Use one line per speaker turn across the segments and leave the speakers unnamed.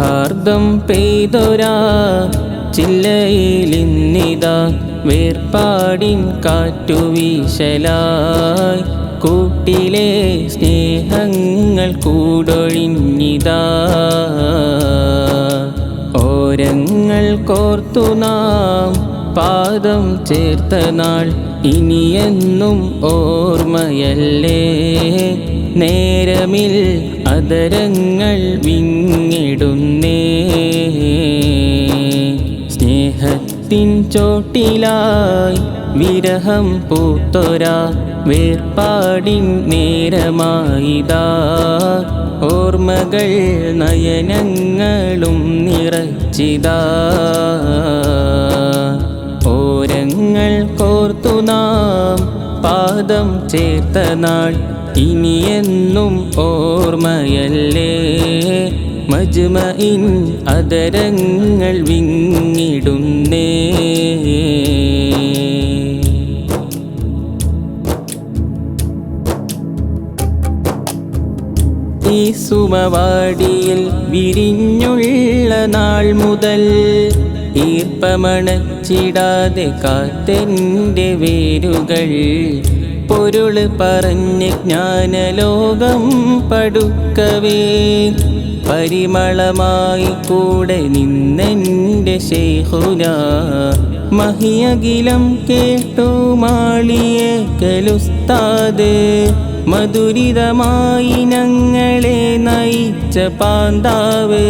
സൗഹാർദ്ദം പെയ്തൊരാ ചില്ലയിലിന്നിതാ വേർപാടിൻ കാറ്റുവീശലായി കൂട്ടിലെ സ്നേഹങ്ങൾ കൂടൊഴിഞ്ഞിതാ ഓരങ്ങൾ കോർത്തു നാം പാദം ചേർത്ത നാൾ ഇനിയെന്നും ഓർമ്മയല്ലേ നേരമിൽ അതരങ്ങൾ വിങ്ങിടുന്നേ സ്നേഹത്തിൻ ചോട്ടിലായി വിരഹം പൂത്തൊരാ വേർപാടിൻ നേരമായിതാ ഓർമ്മകൾ നയനങ്ങളും നിറച്ചിതാ ഓരങ്ങൾ കോർത്തു നാം പാദം ചേർത്ത നാൾ ഇനിയെന്നും ഓർമ്മയല്ലേ മജ്മഇൻ അതരങ്ങൾ വിങ്ങിടുന്നേ ഈ സുമവാടിയിൽ വിരിഞ്ഞുള്ള നാൾ മുതൽ ഈർപ്പമണച്ചിടാതെ കാറ്റെൻ്റെ വേരുകൾ പൊരുള് പറഞ്ഞ് ജ്ഞാനലോകം പടുക്കവേ പരിമളമായി കൂടെ നിന്നെൻ്റെ ശൈഖുന മഹിയകിലം കേട്ടു മാളിയേക്കലുസ്താദ് മധുരിതമായി ഞങ്ങളെ നയിച്ച പാന്താവ്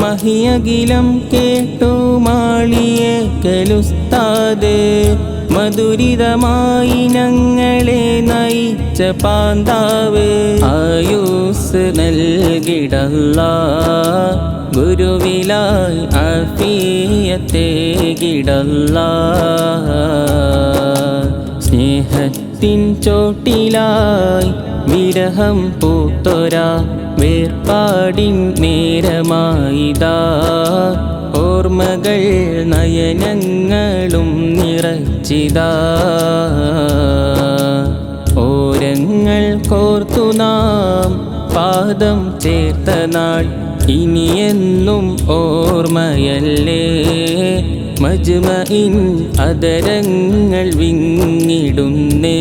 മഹിയകിലം കേട്ടു മാളിയേക്കലുസ്താദ് മധുരിതമായി ഞങ്ങളെ നയിച്ച പാന്താവ് ആയുസ് നൽകിടല്ലാ ഗുരുവിലായി ആഫിയത്തേകിടല്ലാ സ്നേഹത്തിൻ ചോട്ടിലായി വിരഹം പൂത്തൊരാ വേർപാടിൻ നേരമായിതാ ഓർമ്മകൾ നയനങ്ങളും നിറച്ചിതാ ഓരങ്ങൾ കോർത്തു നാം പാദം ചേർത്ത നാൾ ഇനിയെന്നും ഓർമ്മയല്ലേ മജ്മഇൻ അതരങ്ങൾ വിങ്ങിടുന്നേ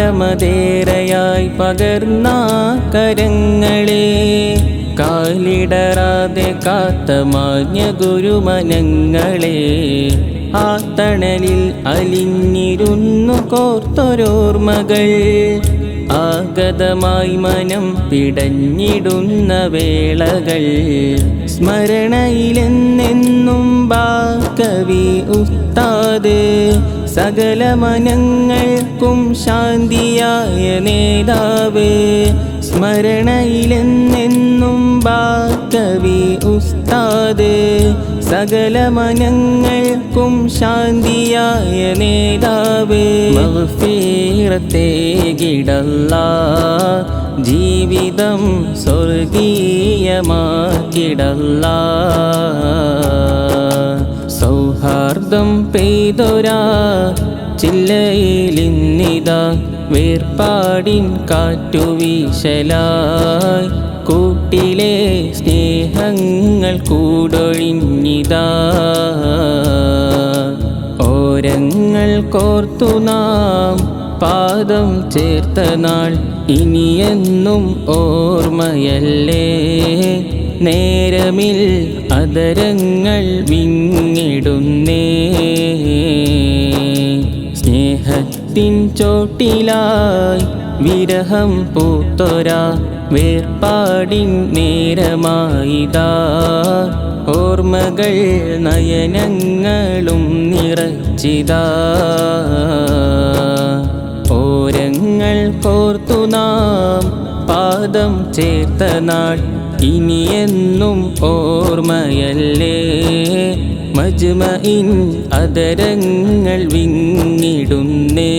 കാലമതേറെയായി പകർന്ന കരങ്ങളെ കാലിടറാതെ കാത്ത മാഞ്ഞ ഗുരുമനങ്ങളെ ആ തണലിൽ അലിഞ്ഞിരുന്നു കോർത്തൊരോർമ്മകൾ ആഗതമായി മനം പിടഞ്ഞിടുന്ന വേളകൾ സ്മരണയിലെന്നെന്നും ബാക്കവി ഉസ്താദ് സകല മനങ്ങൾക്കും ശാന്തിയായ നേതാവ് സ്മരണയിലെന്നെന്നും ബാക്കവി ഉസ്താദ് സകല മനങ്ങൾക്കും ശാന്തിയായ നേതാവ് മഗ്ഫിറത്തേകിടല്ലാ ജീവിതം സ്വർഗീയമാക്കിടല്ലാ സൗഹാർദ്ദം പെയ്തൊരാ ചില്ലയിലിന്നിതാ വേർപാടിൻ കാറ്റുവീശലായി കൂട്ടിലെ സ്നേഹങ്ങൾ കൂടൊഴിഞ്ഞിതാ ഓരങ്ങൾ കോർത്തു നാം പാദം ചേർത്ത നാൾ ഇനിയെന്നും ഓർമ്മയല്ലേ നേരമിൽ അതരങ്ങൾ വിങ്ങിടുന്നേ സ്നേഹത്തിൻ ചോട്ടിലായി വിരഹം പൂത്തൊരാ വേർപാടിൻ നേരമായിതാ ഓർമ്മകൾ നയനങ്ങളും നിറച്ചിതാ ഓരങ്ങൾ കോർത്തു നാം പാദം ചേർത്ത നാൾ ഇനിയെന്നും ഓർമ്മയല്ലേ മജ്മഇൻ അതരങ്ങൾ വിങ്ങിടുന്നേ